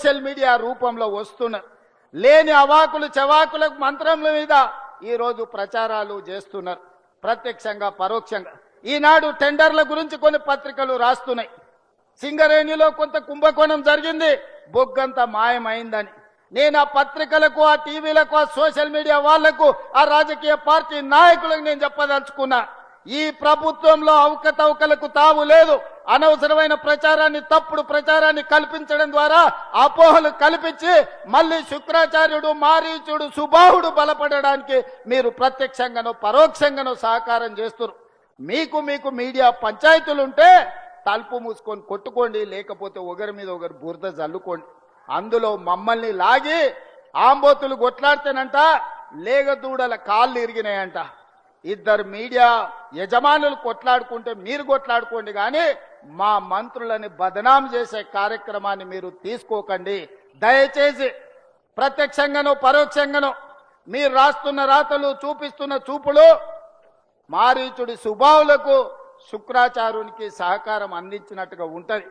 Social media రూపంలో వస్తున్నారు. లేని అవాకులు చవాకులకు మంత్రముల మీద ఈరోజు ప్రచారాలు చేస్తున్నారు, ప్రత్యక్షంగా పరోక్షంగా. ఈనాడు టెండర్ల గురించి కొన్ని పత్రికలు రాస్తున్నాయి. సింగరేణిలో కొంత కుంభకోణం జరిగింది, బొగ్గంత మాయమైందని. నేను ఆ పత్రికలకు, ఆ టీవీలకు, ఆ సోషల్ మీడియా వాళ్లకు, ఆ రాజకీయ పార్టీ నాయకులకు నేను చెప్పదలుచుకున్నా, ఈ ప్రభుత్వంలో అవకతవకలకు తావు లేదు. అనవసరమైన ప్రచారాన్ని, తప్పుడు ప్రచారాన్ని కల్పించడం ద్వారా అపోహలు కల్పించి మళ్ళీ శుక్రాచార్యుడు, మారీచుడు, సుబాహుడు బలపడడానికి మీరు ప్రత్యక్షంగానో పరోక్షంగానో సహకారం చేస్తున్నారు. మీకు మీడియా పంచాయతీలుంటే తలుపు మూసుకొని కొట్టుకోండి, లేకపోతే ఒకరి మీద ఒకరు బురద జల్లుకోండి. అందులో మమ్మల్ని లాగి ఆంబోతులు కొట్లాడితేనంట లేగదూడల కాళ్ళు ఇరిగినాయంట. ఇద్దరు మీడియా యజమానులు కొట్లాడుకుంటే మీరు కొట్లాడుకోండి, కానీ మా మంత్రులని బదనాం చేసే కార్యక్రమాన్ని మీరు తీసుకోకండి. దయచేసి ప్రత్యక్షంగానో పరోక్షంగానో మీరు రాస్తున్న రాతలు, చూపిస్తున్న చూపులు మారీచుడి సుబావులకు, శుక్రాచార్యునికి సహకారం అందించినట్టుగా ఉంటది.